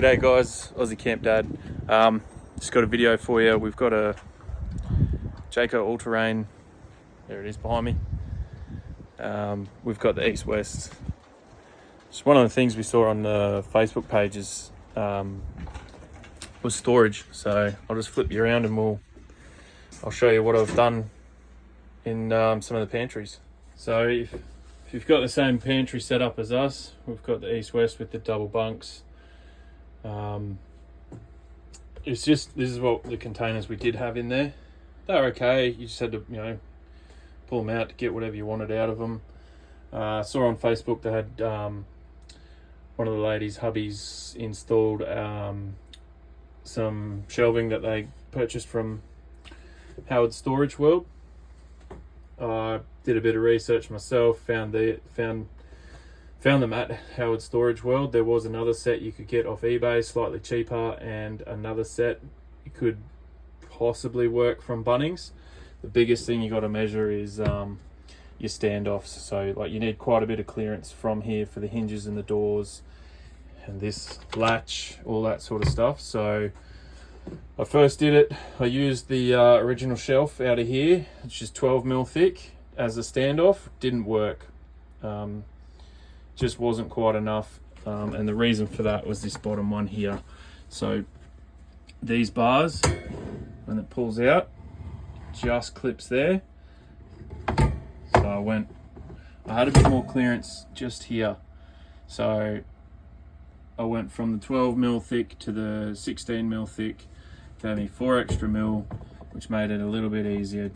G'day guys, Aussie Camp Dad. Just got a video for you. We've got a Jayco all-terrain. There it is behind me. We've got the east-west. Just one of the things we saw on the Facebook pages was storage. So I'll just flip you around and I'll show you what I've done in some of the pantries. So if you've got the same pantry set up as us, we've got the east-west with the double bunks. This is what the containers we did have in there. They're okay. You just had to, pull them out to get whatever you wanted out of them. Saw on Facebook they had one of the ladies' hubbies installed some shelving that they purchased from Howard Storage World. I did a bit of research myself, found them at Howard Storage World. There was another set you could get off eBay, slightly cheaper, and another set you could possibly work from Bunnings. The biggest thing you got to measure is your standoffs. So like you need quite a bit of clearance from here for the hinges and the doors and this latch, all that sort of stuff. So I first did it, I used the original shelf out of here, it's just 12mm thick as a standoff. Didn't work. Just wasn't quite enough, and the reason for that was this bottom one here. So these bars, when it pulls out, just clips there. So I had a bit more clearance just here, so I went from the 12mm thick to the 16mm thick. Gave me 4 extra mil, which made it a little bit easier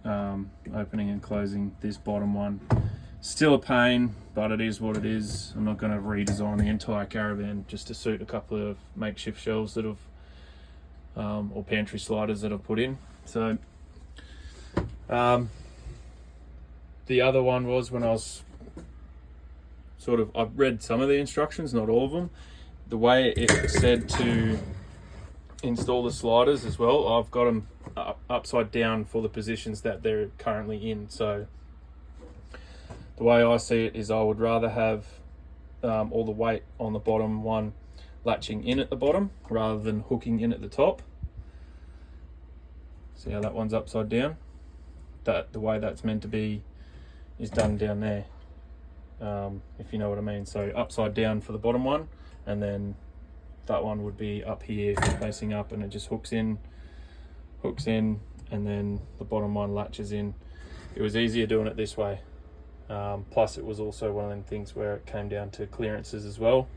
opening and closing this bottom one. Still a pain, but it is what it is. I'm not going to redesign the entire caravan just to suit a couple of makeshift shelves that have, or pantry sliders that I've put in. So, the other one was when I was I've read some of the instructions, not all of them. The way it said to install the sliders as well, I've got them upside down for the positions that they're currently in. So the way I see it is I would rather have all the weight on the bottom one latching in at the bottom rather than hooking in at the top. See how that one's upside down? The way that's meant to be is done down there, if you know what I mean. So upside down for the bottom one, and then that one would be up here facing up, and it just hooks in, and then the bottom one latches in. It was easier doing it this way. Plus it was also one of them things where it came down to clearances as well.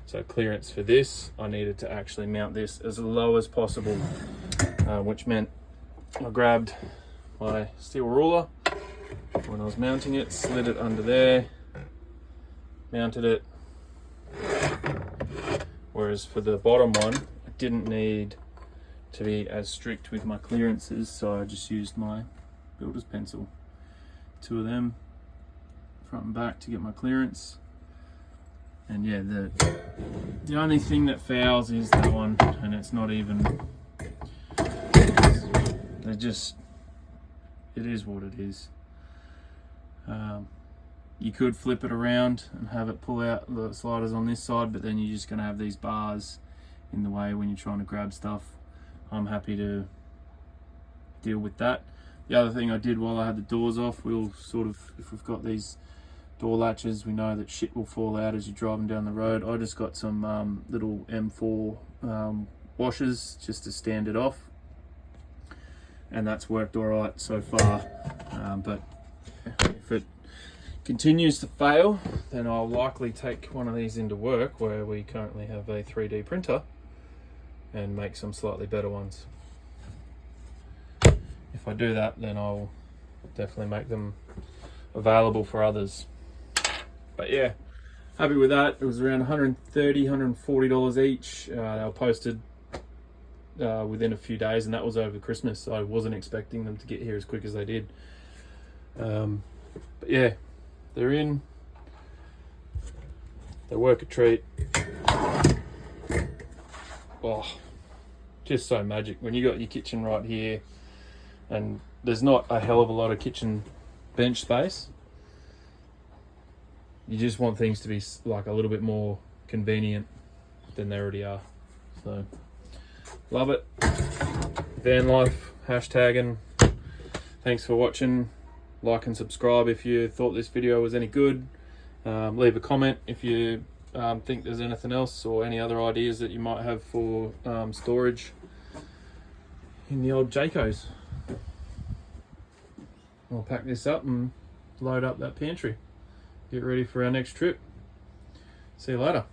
So clearance for this, I needed to actually mount this as low as possible, which meant I grabbed my steel ruler when I was mounting it, slid it under there, mounted it. Whereas for the bottom one, I didn't need to be as strict with my clearances, so I just used my builder's pencil. 2 of them, front and back, to get my clearance. And yeah, the only thing that fouls is that one, and it's not even, it is what it is. You could flip it around and have it pull out the sliders on this side, but then you're just going to have these bars in the way when you're trying to grab stuff. I'm happy to deal with that. The other thing I did while I had the doors off, if we've got these door latches, we know that shit will fall out as you're driving down the road. I just got some little M4 washers just to stand it off, and that's worked all right so far. But if it continues to fail, then I'll likely take one of these into work where we currently have a 3D printer and make some slightly better ones. If I do that, then I'll definitely make them available for others. But yeah, happy with that. It was around $130, $140 each. They were posted within a few days, and that was over Christmas, so I wasn't expecting them to get here as quick as they did. But yeah, they're in. They work a treat. Oh, just so magic when you got your kitchen right here, and there's not a hell of a lot of kitchen bench space. You just want things to be like a little bit more convenient. than they already are. So love it. Van life hashtagging. Thanks for watching. Like and subscribe if you thought this video was any good. Leave a comment if you think there's anything else or any other ideas that you might have for storage in the old Jaycos. I'll pack this up and load up that pantry. Get ready for our next trip. See you later.